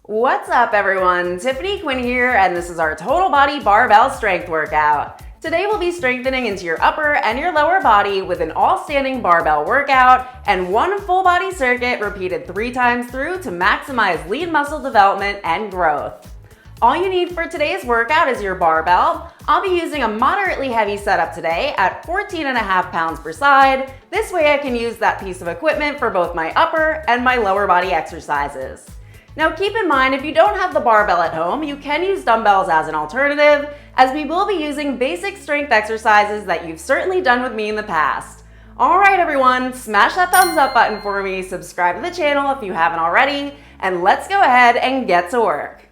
What's up everyone? Tiffany Quinn here, and this is our total body barbell strength workout. Today we'll be strengthening into your upper and your lower body with an all-standing barbell workout and one full body circuit repeated 3 times through to maximize lean muscle development and growth. All you need for today's workout is your barbell. I'll be using a moderately heavy setup today at 14.5 pounds per side. This way I can use that piece of equipment for both my upper and my lower body exercises. Now keep in mind, if you don't have the barbell at home, you can use dumbbells as an alternative, as we will be using basic strength exercises that you've certainly done with me in the past. Alright everyone, smash that thumbs up button for me, subscribe to the channel if you haven't already, and let's go ahead and get to work.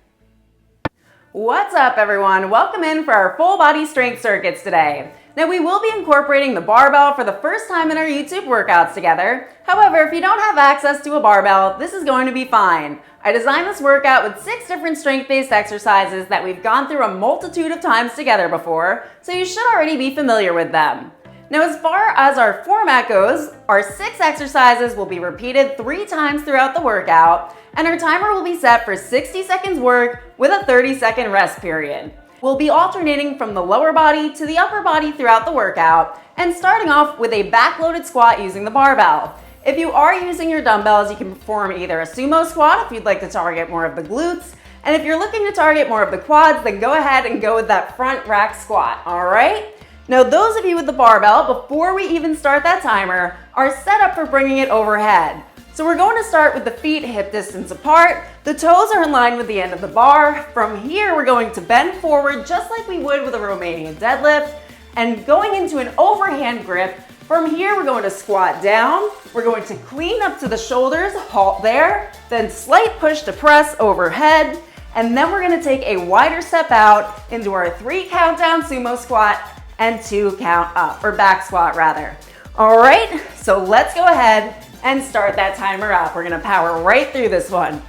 What's up everyone? Welcome in for our full body strength circuits today. Now we will be incorporating the barbell for the first time in our YouTube workouts together. However, if you don't have access to a barbell, this is going to be fine. I designed this workout with 6 different strength-based exercises that we've gone through a multitude of times together before, so you should already be familiar with them. Now as far as our format goes, our 6 exercises will be repeated 3 times throughout the workout, and our timer will be set for 60 seconds work with a 30-second rest period. We'll be alternating from the lower body to the upper body throughout the workout, and starting off with a back-loaded squat using the barbell. If you are using your dumbbells, you can perform either a sumo squat if you'd like to target more of the glutes, and if you're looking to target more of the quads, then go ahead and go with that front rack squat, alright? Now those of you with the barbell, before we even start that timer, are set up for bringing it overhead. So we're going to start with the feet hip distance apart. The toes are in line with the end of the bar. From here, we're going to bend forward just like we would with a Romanian deadlift, and going into an overhand grip. From here, we're going to squat down. We're going to clean up to the shoulders, halt there, then slight push to press overhead, and then we're going to take a wider step out into our 3 count down sumo squat and 2 count up, or back squat rather. All right, so let's go ahead and start that timer up. We're gonna power right through this one.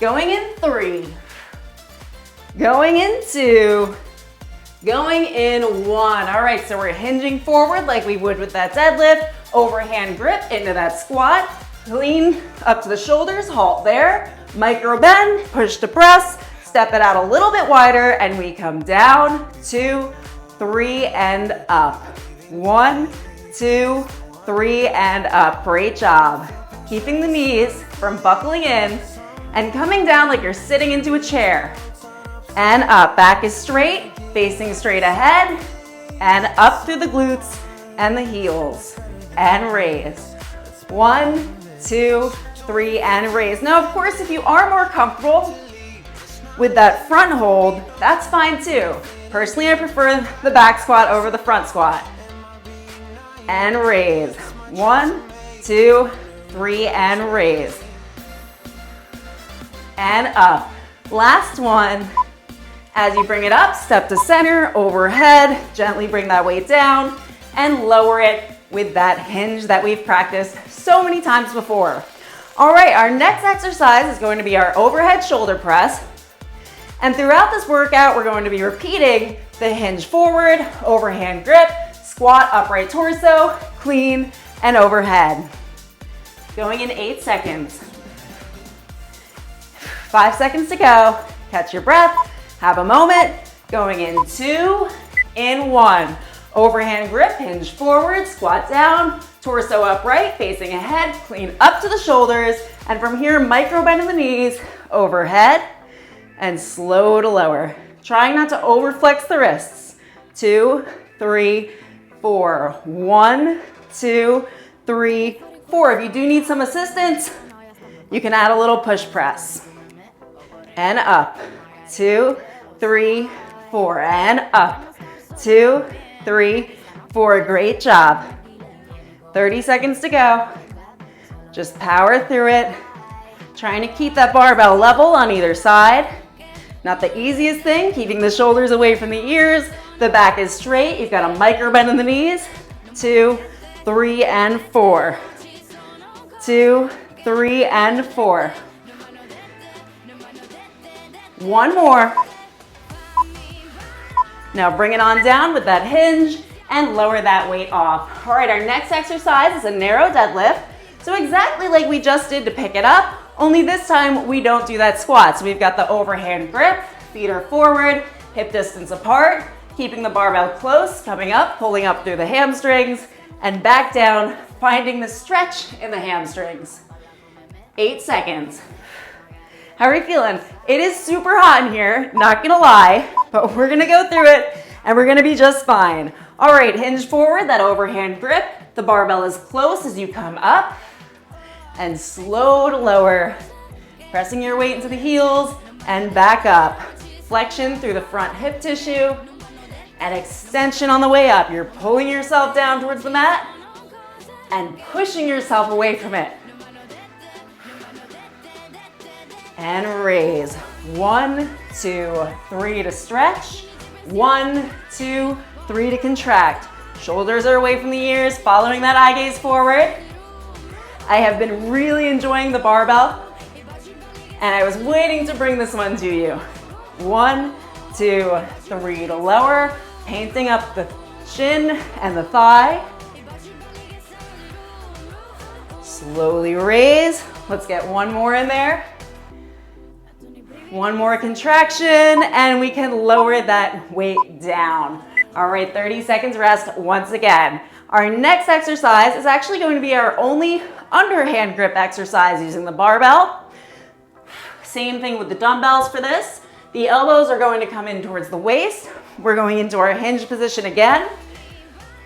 Going in 3, going in 2, going in 1. All right, so we're hinging forward like we would with that deadlift, overhand grip into that squat, clean up to the shoulders, halt there, micro bend, push to press, step it out a little bit wider, and we come down, 2, 3, and up. 1, 2, 3, and up. Great job. Keeping the knees from buckling in and coming down like you're sitting into a chair. And up. Back is straight, facing straight ahead, and up through the glutes and the heels. And raise. 1, 2, 3, and raise. Now, of course, if you are more comfortable with that front hold, that's fine too. Personally, I prefer the back squat over the front squat. And raise. 1, 2, 3, and raise. And up. Last one. As you bring it up, step to center, overhead, gently bring that weight down, and lower it with that hinge that we've practiced so many times before. All right, our next exercise is going to be our overhead shoulder press. And throughout this workout, we're going to be repeating the hinge forward, overhand grip, squat, upright torso, clean, and overhead. Going in 8 seconds. 5 seconds to go. Catch your breath. Have a moment. Going in 2, in 1. Overhand grip, hinge forward, squat down, torso upright, facing ahead, clean up to the shoulders, and from here, micro bend in the knees, overhead, and slow to lower. Trying not to overflex the wrists. 2, 3, 4. 1, 2, 3, 4. If you do need some assistance, you can add a little push press. And up. 2, 3, 4. And up. 2, 3, 4. Great job. 30 seconds to go. Just power through it. Trying to keep that barbell level on either side. Not the easiest thing, keeping the shoulders away from the ears. The back is straight. You've got a micro bend in the knees. 2, 3, and 4. 2, 3, and 4. One more. Now bring it on down with that hinge and lower that weight off. All right, our next exercise is a narrow deadlift. So exactly like we just did to pick it up, only this time we don't do that squat. So we've got the overhand grip, feet are forward, hip distance apart, keeping the barbell close, coming up, pulling up through the hamstrings, and back down, finding the stretch in the hamstrings. 8 seconds. How are you feeling? It is super hot in here, not gonna lie, but we're gonna go through it and we're gonna be just fine. All right, hinge forward, that overhand grip. The barbell is close as you come up, and slow to lower, pressing your weight into the heels and back up. Flexion through the front hip tissue and extension on the way up. You're pulling yourself down towards the mat and pushing yourself away from it. And raise. 1, 2, 3 to stretch. 1, 2, 3 to contract. Shoulders are away from the ears, following that eye gaze forward. I have been really enjoying the barbell, and I was waiting to bring this one to you. 1, 2, 3 to lower, painting up the shin and the thigh. Slowly raise. Let's get one more in there. One more contraction, and we can lower that weight down. All right, 30 seconds rest once again. Our next exercise is actually going to be our only underhand grip exercise using the barbell. Same thing with the dumbbells for this. The elbows are going to come in towards the waist. We're going into our hinge position again.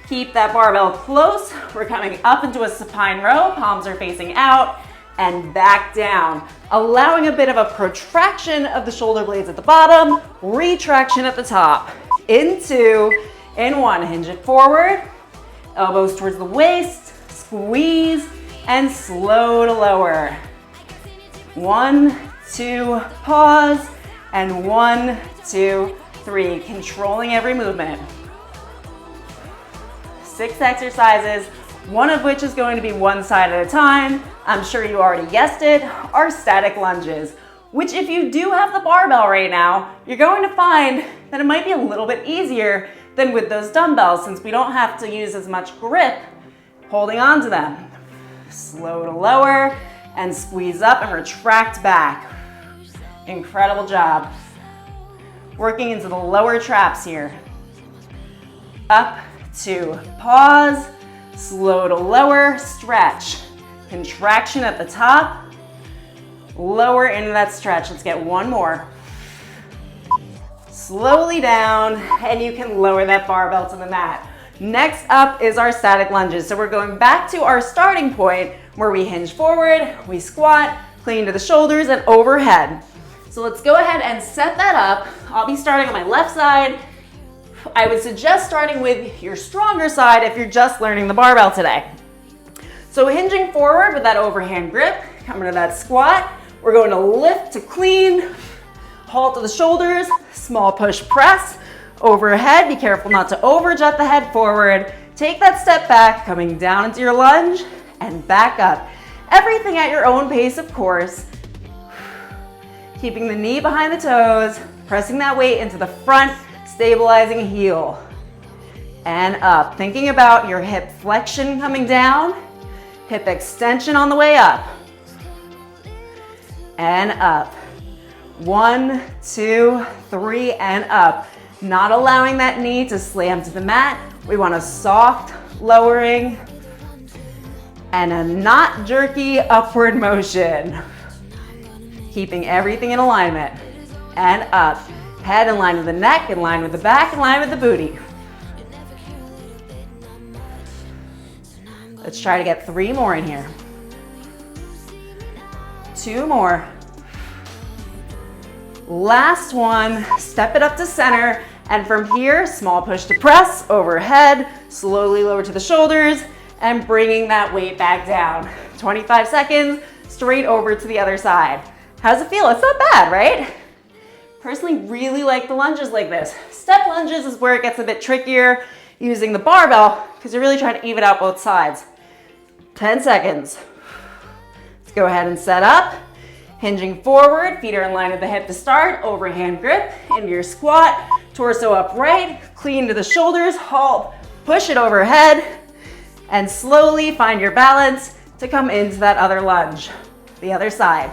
Keep that barbell close. We're coming up into a supine row. Palms are facing out and back down, allowing a bit of a protraction of the shoulder blades at the bottom, retraction at the top. In 2, in 1, hinge it forward, elbows towards the waist, squeeze, and slow to lower. 1, 2, pause, and 1, 2, 3, controlling every movement. 6 exercises, one of which is going to be one side at a time. I'm sure you already guessed it, our static lunges, which if you do have the barbell right now, you're going to find that it might be a little bit easier than with those dumbbells since we don't have to use as much grip holding on to them. Slow to lower and squeeze up and retract back. Incredible job. Working into the lower traps here. Up, 2, pause, slow to lower, stretch. Contraction at the top, lower into that stretch. Let's get one more. Slowly down, and you can lower that barbell to the mat. Next up is our static lunges. So we're going back to our starting point where we hinge forward, we squat, clean to the shoulders and overhead. So let's go ahead and set that up. I'll be starting on my left side. I would suggest starting with your stronger side if you're just learning the barbell today. So hinging forward with that overhand grip, coming to that squat, we're going to lift to clean, halt to the shoulders, small push press, overhead, be careful not to overjet the head forward, take that step back, coming down into your lunge, and back up. Everything at your own pace, of course. Keeping the knee behind the toes, pressing that weight into the front, stabilizing heel. And up, thinking about your hip flexion coming down, hip extension on the way up. And up. 1, 2, 3, and up. Not allowing that knee to slam to the mat. We want a soft lowering and a not jerky upward motion. Keeping everything in alignment. And up. Head in line with the neck, in line with the back, in line with the booty. Let's try to get 3 more in here. 2 more. Last one, step it up to center, and from here, small push to press, overhead, slowly lower to the shoulders, and bringing that weight back down. 25 seconds, straight over to the other side. How's it feel? It's not bad, right? Personally, really like the lunges like this. Step lunges is where it gets a bit trickier using the barbell because you're really trying to even out both sides. 10 seconds. Let's go ahead and set up. Hinging forward, feet are in line with the hip to start, overhand grip into your squat, torso upright, clean to the shoulders, halt, push it overhead, and slowly find your balance to come into that other lunge. The other side.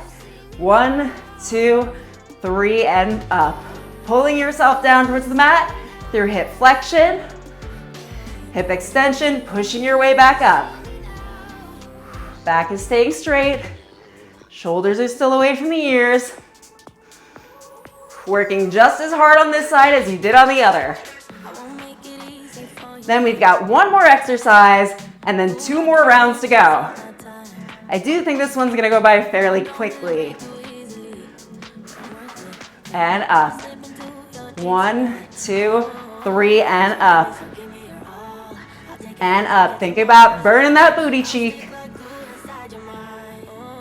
1, 2, 3, and up. Pulling yourself down towards the mat through hip flexion, hip extension, pushing your way back up. Back is staying straight. Shoulders are still away from the ears. Working just as hard on this side as you did on the other. Then we've got one more exercise and then 2 more rounds to go. I do think this one's gonna go by fairly quickly. And up. 1, 2, 3, and up. And up. Think about burning that booty cheek.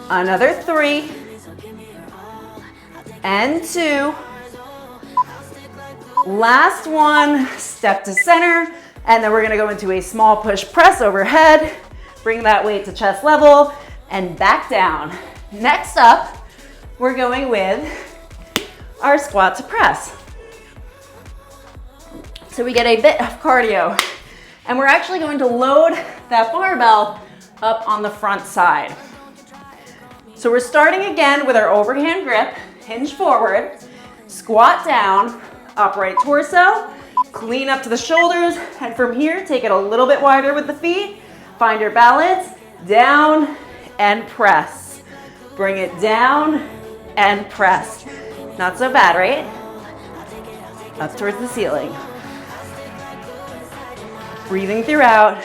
Another 3. And 2. Last one, step to center. And then we're gonna go into a small push press overhead. Bring that weight to chest level and back down. Next up, we're going with our squat to press. So we get a bit of cardio. And we're actually going to load that barbell up on the front side. So we're starting again with our overhand grip, hinge forward, squat down, upright torso, clean up to the shoulders, and from here, take it a little bit wider with the feet. Find your balance, down and press. Bring it down and press. Not so bad, right? Up towards the ceiling. Breathing throughout,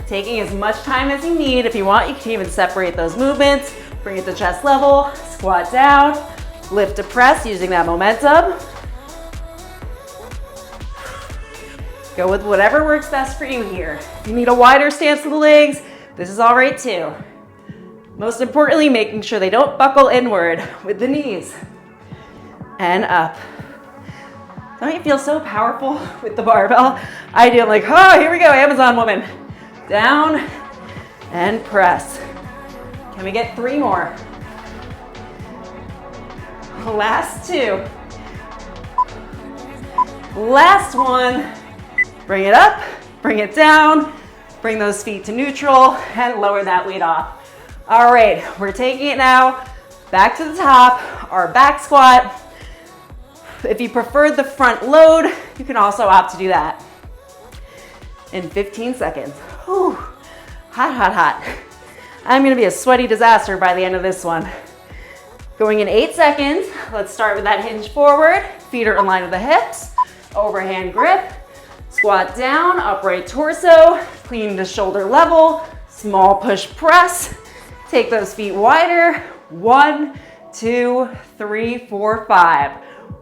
taking as much time as you need. If you want, you can even separate those movements. Bring it to chest level, squat down, lift to press using that momentum. Go with whatever works best for you here. If you need a wider stance of the legs, this is all right too. Most importantly, making sure they don't buckle inward with the knees. And up. Don't you feel so powerful with the barbell? I do. I'm like, oh, here we go, Amazon woman. Down and press. Can we get 3 more? Last 2. Last one. Bring it up, bring it down, bring those feet to neutral, and lower that weight off. All right, we're taking it now back to the top, our back squat. If you preferred the front load, you can also opt to do that in 15 seconds. Whew. Hot, hot, hot. I'm gonna be a sweaty disaster by the end of this one. Going in 8 seconds, let's start with that hinge forward. Feet are in line with the hips, overhand grip. Squat down, upright torso, clean to shoulder level, small push press. Take those feet wider. 1, 2, 3, 4, 5.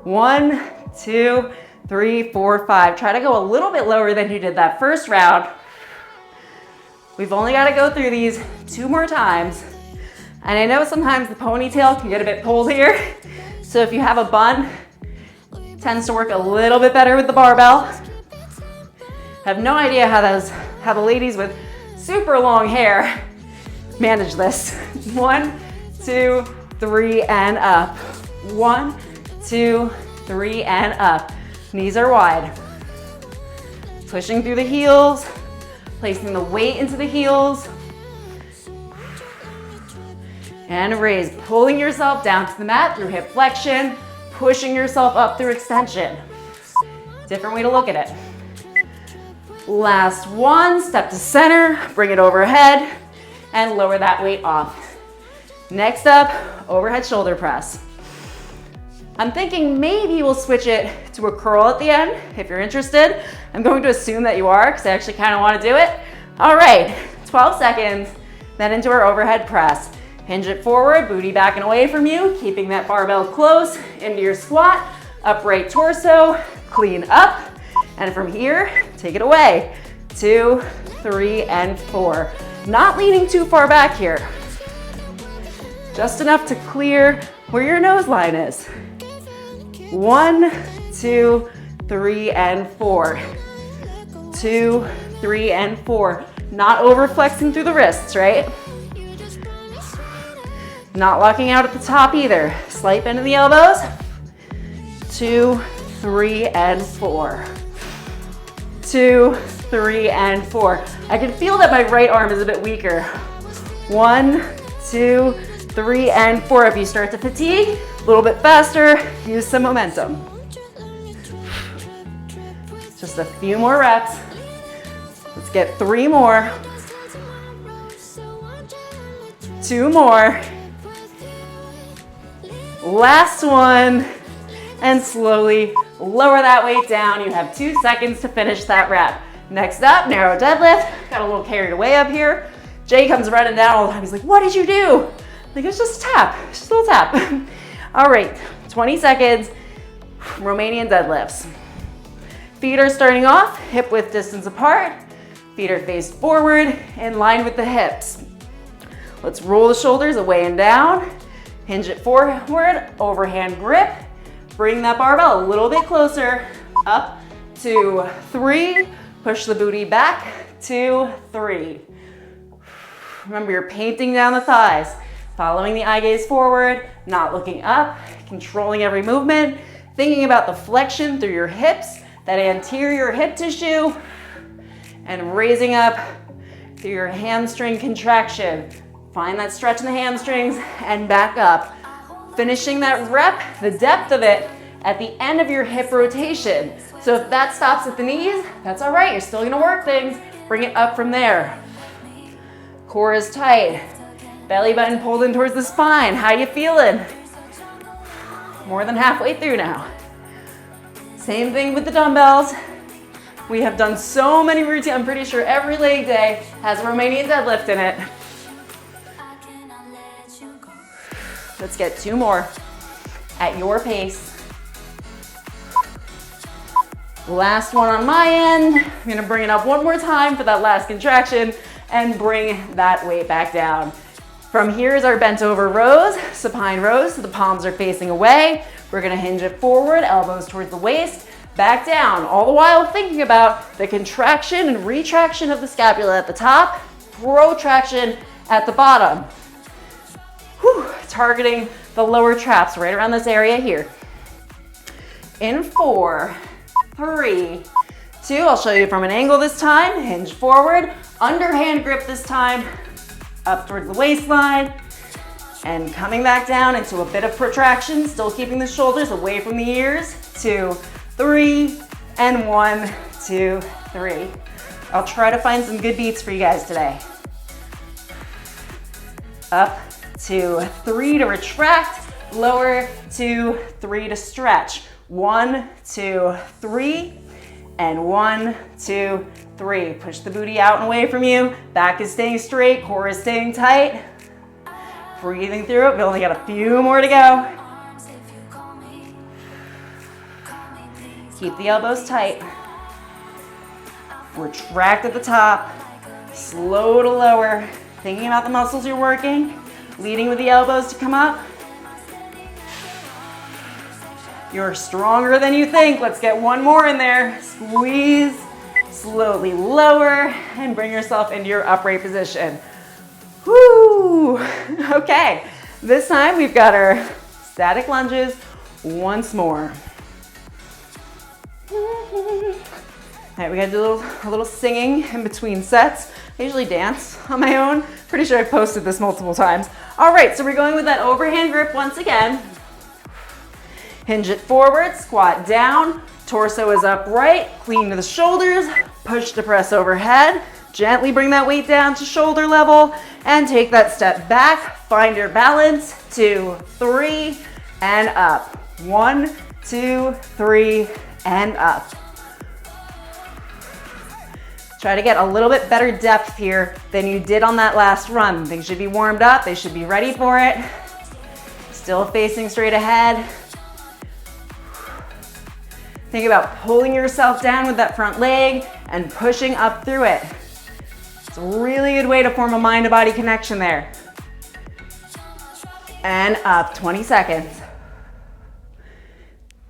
1, 2, 3, 4, 5. Try to go a little bit lower than you did that first round. We've only got to go through these 2 more times. And I know sometimes the ponytail can get a bit pulled here. So if you have a bun, it tends to work a little bit better with the barbell. I have no idea how the ladies with super long hair manage this. 1, 2, 3, and up. 1, 2, 3, and up. Knees are wide. Pushing through the heels, placing the weight into the heels. And raise, pulling yourself down to the mat through hip flexion, pushing yourself up through extension. Different way to look at it. Last one, step to center, bring it overhead, and lower that weight off. Next up, overhead shoulder press. I'm thinking maybe we'll switch it to a curl at the end, if you're interested. I'm going to assume that you are, because I actually kind of want to do it. All right, 12 seconds, then into our overhead press. Hinge it forward, booty back and away from you, keeping that barbell close into your squat, upright torso, clean up, and from here, take it away. 2, 3, and 4. Not leaning too far back here. Just enough to clear where your nose line is. 1, 2, 3, and 4. 2, 3, and 4. Not over flexing through the wrists, right? Not locking out at the top either. Slight bend in the elbows. 2, 3, and 4. 2, 3, and 4. I can feel that my right arm is a bit weaker. 1, 2, 3 and 4. If you start to fatigue, a little bit faster, use some momentum. Just a few more reps. Let's get 3 more. 2 more. Last one. And slowly lower that weight down. You have 2 seconds to finish that rep. Next up, narrow deadlift. Got a little carried away up here. Jay comes running down all the time. He's like, what did you do? Like, it's just a tap, just a little tap. All right, 20 seconds, Romanian deadlifts. Feet are starting off, hip width distance apart. Feet are faced forward, in line with the hips. Let's roll the shoulders away and down. Hinge it forward, overhand grip. Bring that barbell a little bit closer. Up, 2, 3. Push the booty back, 2, 3. Remember, you're painting down the thighs, following the eye gaze forward, not looking up, controlling every movement, thinking about the flexion through your hips, that anterior hip tissue, and raising up through your hamstring contraction. Find that stretch in the hamstrings and back up. Finishing that rep, the depth of it, at the end of your hip rotation. So if that stops at the knees, that's all right. You're still gonna work things. Bring it up from there. Core is tight. Belly button pulled in towards the spine. How you feeling? More than halfway through now. Same thing with the dumbbells. We have done so many routines. I'm pretty sure every leg day has a Romanian deadlift in it. Let's get 2 more at your pace. Last one on my end. I'm gonna bring it up one more time for that last contraction and bring that weight back down. From here is our bent over rows, supine rows, so the palms are facing away. We're gonna hinge it forward, elbows towards the waist, back down, all the while thinking about the contraction and retraction of the scapula at the top, protraction at the bottom. Whew, targeting the lower traps right around this area here. In 4, 3, 2, I'll show you from an angle this time. Hinge forward, underhand grip this time, up towards the waistline, and coming back down into a bit of protraction, still keeping the shoulders away from the ears. 2, 3, and 1, 2, 3. I'll try to find some good beats for you guys today. Up, 2, 3 to retract, lower, 2, 3 to stretch. 1, 2, 3, and 1, 2, 3. Push the booty out and away from you. Back is staying straight, core is staying tight. Breathing through it. We only got a few more to go. Keep the elbows tight. Retract at the top. Slow to lower. Thinking about the muscles you're working. Leading with the elbows to come up. You're stronger than you think. Let's get one more in there. Squeeze, slowly lower, and bring yourself into your upright position. Woo! Okay, this time we've got our static lunges once more. All right, we gotta do a little singing in between sets. I usually dance on my own. Pretty sure I've posted this multiple times. All right, so we're going with that overhand grip once again. Hinge it forward, squat down, torso is upright, clean to the shoulders, push to press overhead, gently bring that weight down to shoulder level, and take that step back, find your balance, 2, 3, and up. 1, 2, 3, and up. Try to get a little bit better depth here than you did on that last run. Things should be warmed up, they should be ready for it. Still facing straight ahead. Think about pulling yourself down with that front leg and pushing up through it. It's a really good way to form a mind to body connection there. And up, 20 seconds.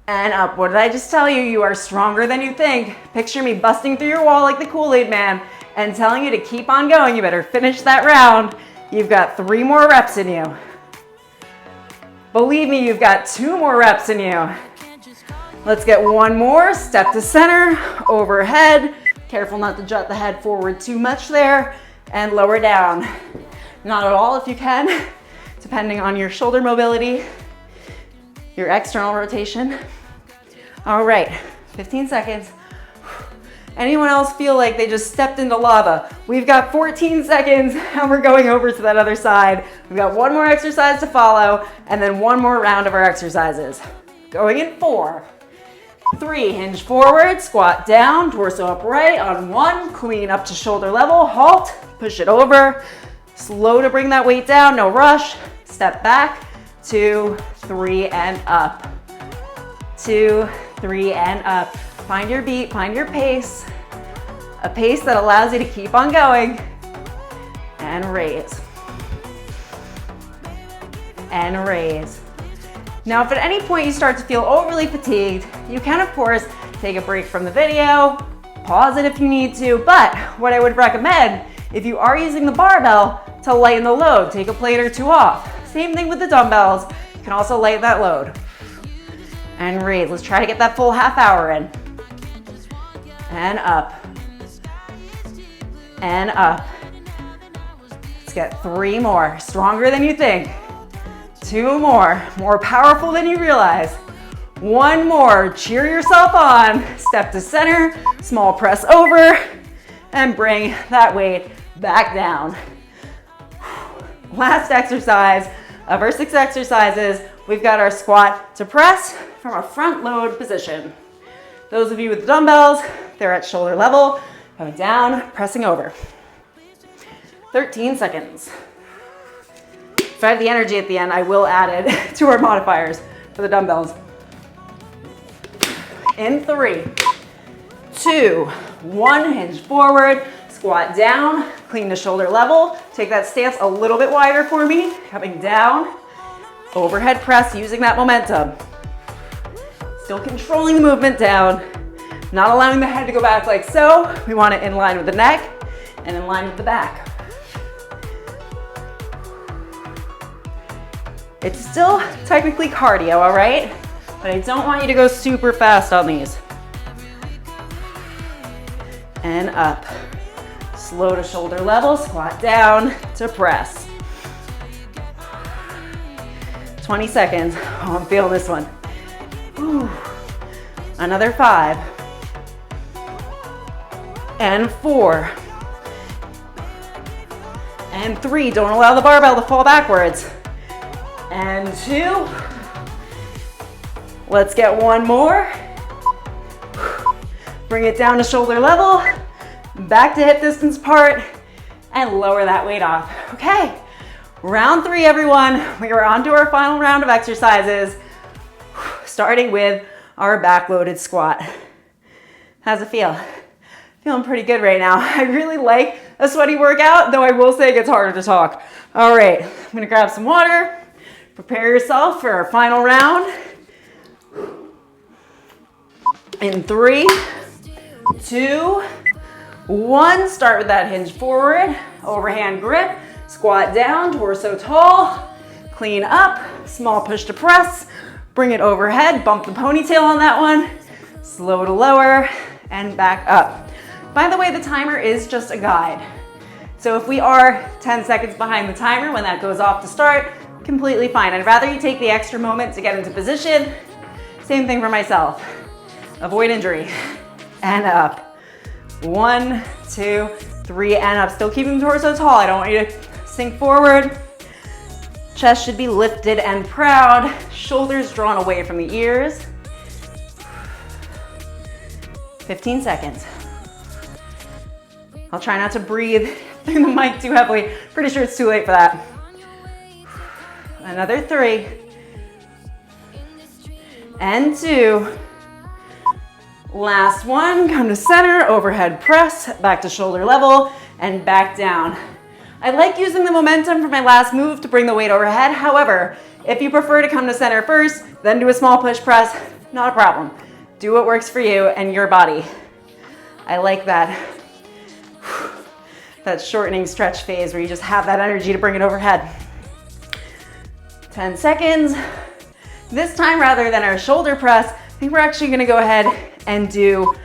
And up. What did I just tell you? You are stronger than you think. Picture me busting through your wall like the Kool-Aid man and telling you to keep on going. You better finish that round. You've got 3 more reps in you. Believe me, you've got 2 more reps in you. Let's get one more. Step to center, overhead. Careful not to jut the head forward too much there, and lower down. Not at all if you can. depending on your shoulder mobility, your external rotation. All right, 15 seconds. Anyone else feel like they just stepped into lava? We've got 14 seconds and we're going over to that other side. We've got one more exercise to follow and then one more round of our exercises. Going in 4, 3, hinge forward, squat down, torso upright on 1, clean up to shoulder level, halt, push it over, slow to bring that weight down, no rush, step back, 2, 3, and up. 2, 3, and up. Find your beat, find your pace, a pace that allows you to keep on going, and raise, and raise. Now, if at any point you start to feel overly fatigued, you can, of course, take a break from the video, pause it if you need to, but what I would recommend, if you are using the barbell, to lighten the load, take a plate or 2 off. Same thing with the dumbbells, you can also lighten that load. And raise, let's try to get that full half hour in. And up, and up. Let's get 3 more, stronger than you think. 2 more powerful than you realize. 1 more, cheer yourself on. Step to center, small press over, and bring that weight back down. Last exercise of our 6 exercises, we've got our squat to press from a front load position. Those of you with the dumbbells, they're at shoulder level, coming down, pressing over. 13 seconds. If I have the energy at the end, I will add it to our modifiers for the dumbbells. In 3, 2, 1, hinge forward, squat down, clean to shoulder level. Take that stance a little bit wider for me, coming down, overhead press, using that momentum. Still controlling the movement down, not allowing the head to go back like so. We want it in line with the neck and in line with the back. It's still technically cardio, all right? But I don't want you to go super fast on these. And up. Slow to shoulder level, squat down to press. 20 seconds. Oh, I'm feeling this one. Ooh. Another 5. And 4. And 3. Don't allow the barbell to fall backwards. And 2. Let's get 1 more. Bring it down to shoulder level, back to hip distance apart, and lower that weight off. Okay, round 3, everyone. We are on to our final round of exercises, starting with our back-loaded squat. How's it feel? Feeling pretty good right now. I really like a sweaty workout, though I will say it gets harder to talk. All right, I'm gonna grab some water. Prepare yourself for our final round. In 3, 2, 1. Start with that hinge forward, overhand grip, squat down, torso tall, clean up, small push to press, bring it overhead, bump the ponytail on that one, slow to lower, and back up. By the way, the timer is just a guide. So if we are 10 seconds behind the timer when that goes off to start, completely fine. I'd rather you take the extra moment to get into position. Same thing for myself. Avoid injury. And up. 1, 2, 3, and up. Still keeping the torso tall. I don't want you to sink forward. Chest should be lifted and proud. Shoulders drawn away from the ears. 15 seconds. I'll try not to breathe through the mic too heavily. Pretty sure it's too late for that. Another 3. And 2. Last one, come to center, overhead press, back to shoulder level, and back down. I like using the momentum for my last move to bring the weight overhead. However, if you prefer to come to center first, then do a small push press, not a problem. Do what works for you and your body. I like that shortening stretch phase where you just have that energy to bring it overhead. 10 seconds. This time, rather than our shoulder press, I think we're actually gonna go ahead and do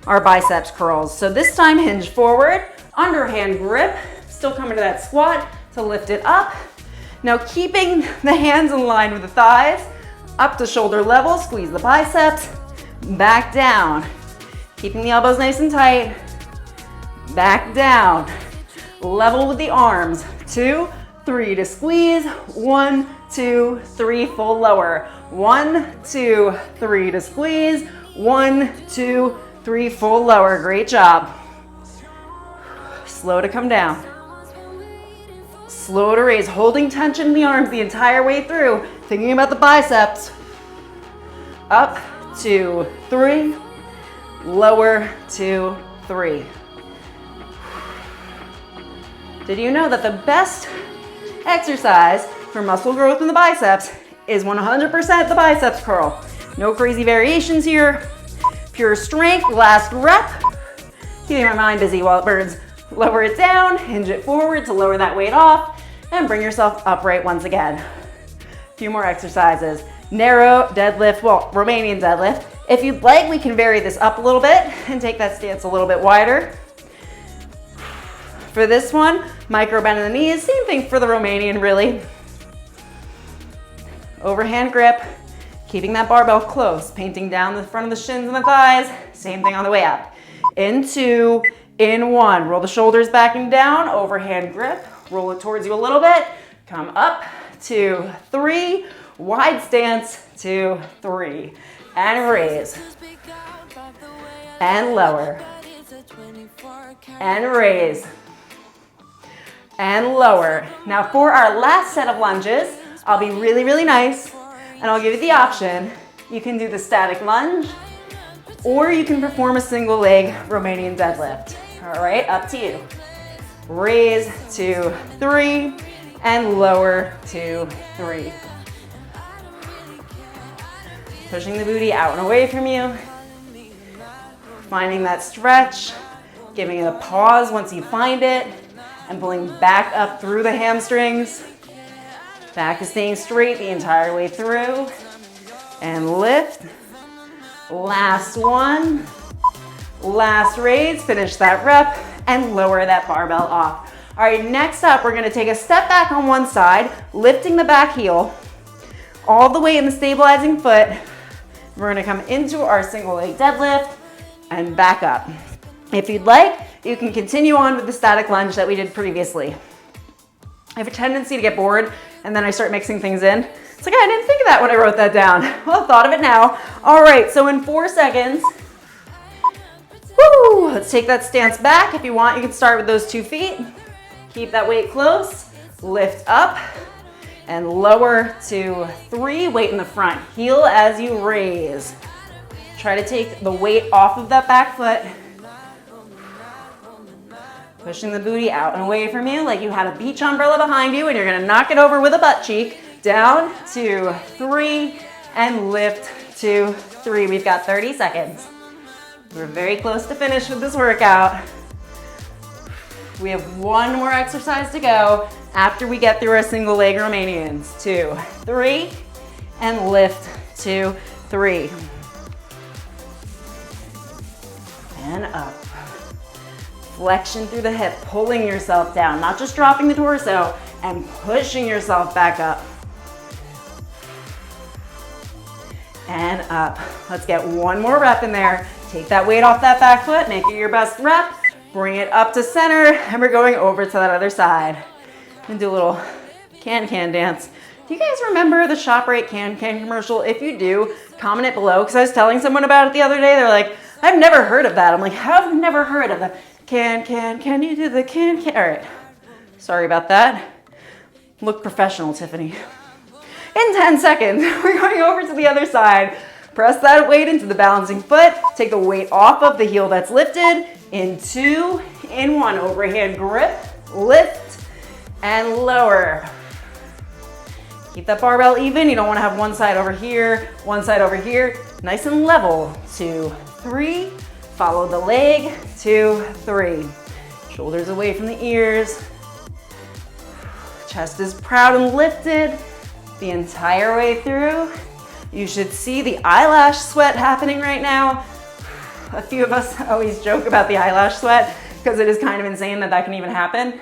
our biceps curls. So this time, hinge forward, underhand grip, still coming to that squat to lift it up, Now keeping the hands in line with the thighs, up to shoulder level, squeeze the biceps, back down. Keeping the elbows nice and tight, back down. Level with the arms, 2, 3 to squeeze, 1, 2, 3, full lower. 1, 2, 3 to squeeze, 1, 2, 3, full lower. Great job. Slow to come down. Slow to raise, holding tension in the arms the entire way through, thinking about the biceps. Up, 2, 3, lower, 2, 3. Did you know that the best exercise for muscle growth in the biceps is 100% the biceps curl? No crazy variations here. Pure strength, last rep. Keeping my mind busy while it burns. Lower it down, hinge it forward to lower that weight off, and bring yourself upright once again. A few more exercises. Narrow deadlift, well, Romanian deadlift. If you'd like, we can vary this up a little bit and take that stance a little bit wider. For this one, micro bend in the knees, same thing for the Romanian really. Overhand grip, keeping that barbell close, painting down the front of the shins and the thighs, same thing on the way up. In 2, in 1, roll the shoulders back and down, overhand grip, roll it towards you a little bit, come up, 2, 3, wide stance, 2, 3, and raise, and lower, and raise, and lower. Now for our last set of lunges, I'll be really, really nice, and I'll give you the option. You can do the static lunge, or you can perform a single leg Romanian deadlift. All right, up to you. Raise, 2, 3, and lower, 2, 3. Pushing the booty out and away from you. Finding that stretch, giving it a pause once you find it, and pulling back up through the hamstrings. Back is staying straight the entire way through. And lift. Last one. Last raise, finish that rep, and lower that barbell off. All right, next up, we're gonna take a step back on one side, lifting the back heel, all the way in the stabilizing foot. We're gonna come into our single leg deadlift and back up. If you'd like, you can continue on with the static lunge that we did previously. I have a tendency to get bored and then I start mixing things in. It's like, I didn't think of that when I wrote that down. Well, I thought of it now. All right, so in 4 seconds, woo, let's take that stance back. If you want, you can start with those 2 feet. Keep that weight close, lift up, and lower, 2, 3, weight in the front. Heel as you raise. Try to take the weight off of that back foot. Pushing the booty out and away from you like you had a beach umbrella behind you and you're gonna knock it over with a butt cheek. Down, 2, 3, and lift, 2, 3. We've got 30 seconds. We're very close to finish with this workout. We have 1 more exercise to go after we get through our single leg Romanians. 2, 3, and lift, 2, 3. And up. Flexion through the hip, pulling yourself down, not just dropping the torso, and pushing yourself back up. And up. Let's get 1 more rep in there. Take that weight off that back foot, make it your best rep, bring it up to center, and we're going over to that other side. And do a little can-can dance. Do you guys remember the ShopRite can-can commercial? If you do, comment it below, because I was telling someone about it the other day. They're like, I've never heard of that. I'm like, I've never heard of that. Can you do the can-can? All right, sorry about that. Look professional, Tiffany. In 10 seconds, we're going over to the other side. Press that weight into the balancing foot. Take the weight off of the heel that's lifted. In 2, in 1, overhand grip, lift, and lower. Keep that barbell even. You don't want to have one side over here, one side over here. Nice and level. 2, 3. Follow the leg, 2, 3. Shoulders away from the ears. Chest is proud and lifted the entire way through. You should see the eyelash sweat happening right now. A few of us always joke about the eyelash sweat because it is kind of insane that that can even happen.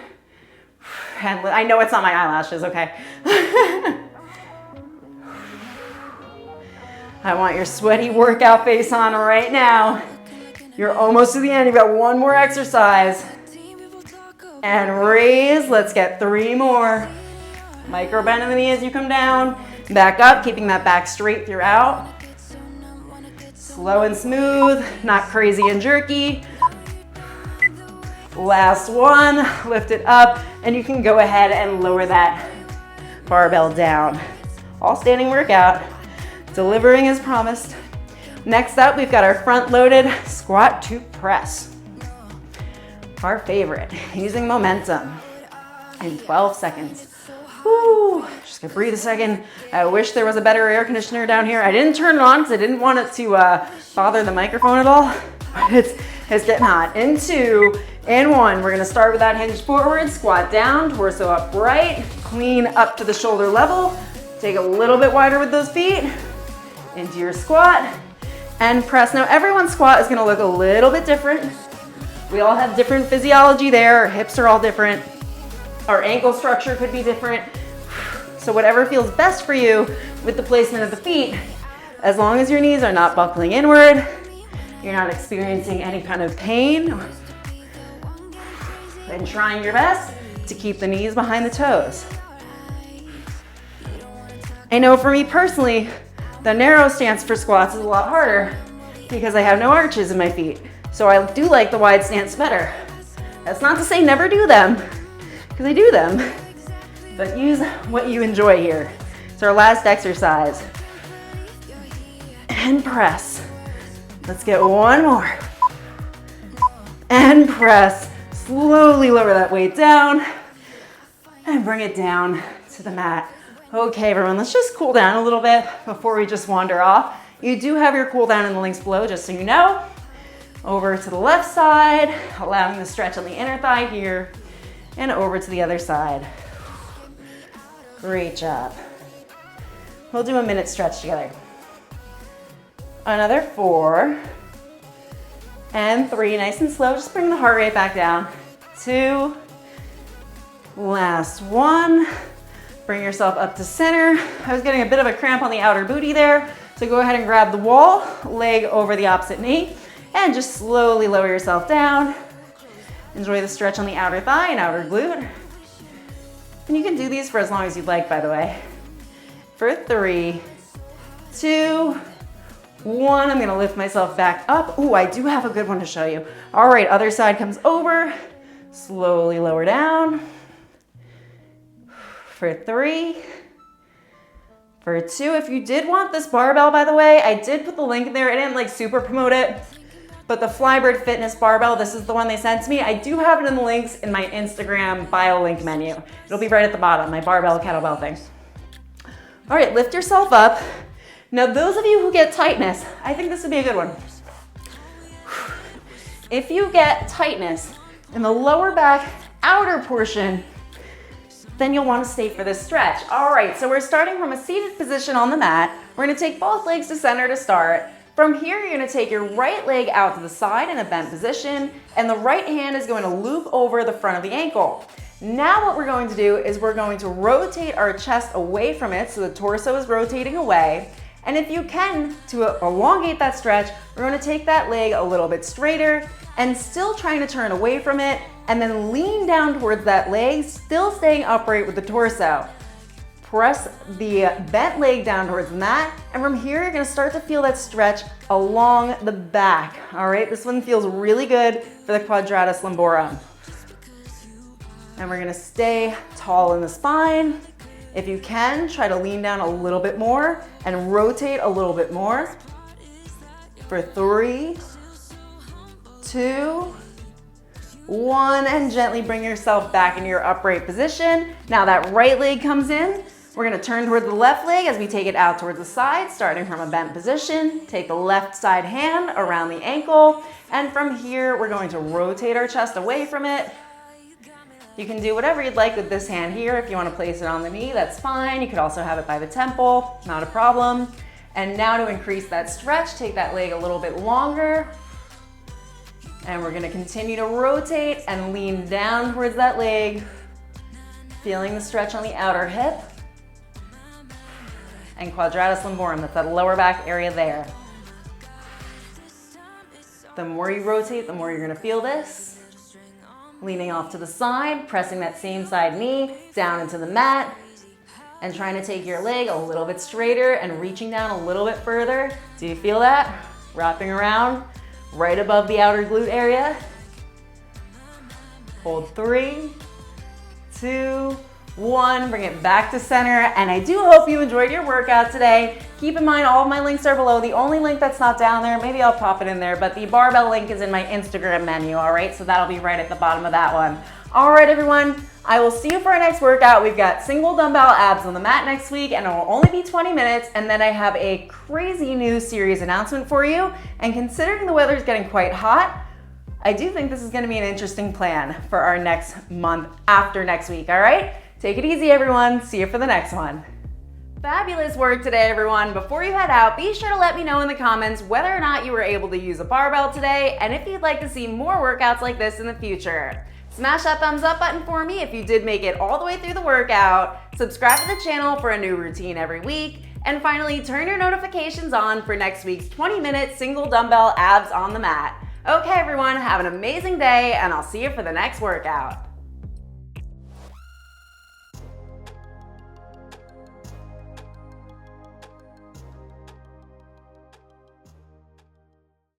And I know it's not my eyelashes, okay? I want your sweaty workout face on right now. You're almost to the end. You've got one more exercise. And raise. Let's get 3 more. Micro bend in the knee as you come down. Back up, keeping that back straight throughout. Slow and smooth, not crazy and jerky. Last one, lift it up, and you can go ahead and lower that barbell down. All standing workout, delivering as promised. Next up, we've got our front-loaded squat to press. Our favorite, using momentum in 12 seconds. Woo, just gonna breathe a second. I wish there was a better air conditioner down here. I didn't turn it on because I didn't want it to bother the microphone at all. It's getting hot. In 2, in 1, we're gonna start with that hinge forward, squat down, torso upright, clean up to the shoulder level. Take a little bit wider with those feet into your squat and press. Now everyone's squat is gonna look a little bit different. We all have different physiology there. Our hips are all different. Our ankle structure could be different. So whatever feels best for you with the placement of the feet, as long as your knees are not buckling inward, you're not experiencing any kind of pain, and trying your best to keep the knees behind the toes. I know for me personally, the narrow stance for squats is a lot harder because I have no arches in my feet. So I do like the wide stance better. That's not to say never do them, because I do them, but use what you enjoy here. It's our last exercise. And press. Let's get 1 more. And press. Slowly lower that weight down and bring it down to the mat. Okay, everyone, let's just cool down a little bit before we just wander off. You do have your cool down in the links below, just so you know. Over to the left side, allowing the stretch on the inner thigh here, and over to the other side. Great job. We'll do a minute stretch together. Another 4, and 3, nice and slow. Just bring the heart rate back down. 2, last 1. Bring yourself up to center. I was getting a bit of a cramp on the outer booty there, so go ahead and grab the wall, leg over the opposite knee, and just slowly lower yourself down. Enjoy the stretch on the outer thigh and outer glute. And you can do these for as long as you'd like, by the way. For 3, 2, 1, I'm gonna lift myself back up. Ooh, I do have a good one to show you. All right, other side comes over. Slowly lower down. For 3, for 2, if you did want this barbell, by the way, I did put the link in there. I didn't like super promote it, but the Flybird Fitness barbell, this is the one they sent to me. I do have it in the links in my Instagram bio link menu. It'll be right at the bottom, my barbell kettlebell thing. All right, lift yourself up. Now, those of you who get tightness, I think this would be a good one. If you get tightness in the lower back outer portion, then you'll want to stay for this stretch. All right, so we're starting from a seated position on the mat. We're gonna take both legs to center to start. From here, you're gonna take your right leg out to the side in a bent position, and the right hand is going to loop over the front of the ankle. Now what we're going to do is we're going to rotate our chest away from it, so the torso is rotating away. And if you can, to elongate that stretch, we're going to take that leg a little bit straighter and still trying to turn away from it, and then lean down towards that leg, still staying upright with the torso. Press the bent leg down towards the mat, and from here, you're gonna start to feel that stretch along the back. All right, this one feels really good for the quadratus lumborum. And we're gonna stay tall in the spine. If you can, try to lean down a little bit more and rotate a little bit more. For 3, 2, 1, and gently bring yourself back into your upright position. Now that right leg comes in. We're gonna turn towards the left leg as we take it out towards the side, starting from a bent position. Take the left side hand around the ankle, and from here, we're going to rotate our chest away from it. You can do whatever you'd like with this hand here. If you wanna place it on the knee, that's fine. You could also have it by the temple, not a problem. And now to increase that stretch, take that leg a little bit longer. And we're gonna continue to rotate and lean down towards that leg. Feeling the stretch on the outer hip. And quadratus lumborum, that's that lower back area there. The more you rotate, the more you're gonna feel this. Leaning off to the side, pressing that same side knee down into the mat, and trying to take your leg a little bit straighter and reaching down a little bit further. Do you feel that? Wrapping around right above the outer glute area. Hold 3, 2, 1, bring it back to center, and I do hope you enjoyed your workout today. Keep in mind, all of my links are below. The only link that's not down there, maybe I'll pop it in there, but the barbell link is in my Instagram menu, all right? So that'll be right at the bottom of that one. All right, everyone, I will see you for our next workout. We've got single dumbbell abs on the mat next week, and it will only be 20 minutes, and then I have a crazy new series announcement for you, and considering the weather is getting quite hot, I do think this is gonna be an interesting plan for our next month after next week, all right? Take it easy, everyone. See you for the next one. Fabulous work today, everyone. Before you head out, be sure to let me know in the comments whether or not you were able to use a barbell today, and if you'd like to see more workouts like this in the future. Smash that thumbs up button for me if you did make it all the way through the workout. Subscribe to the channel for a new routine every week. And finally, turn your notifications on for next week's 20-minute single dumbbell abs on the mat. Okay, everyone, have an amazing day, and I'll see you for the next workout.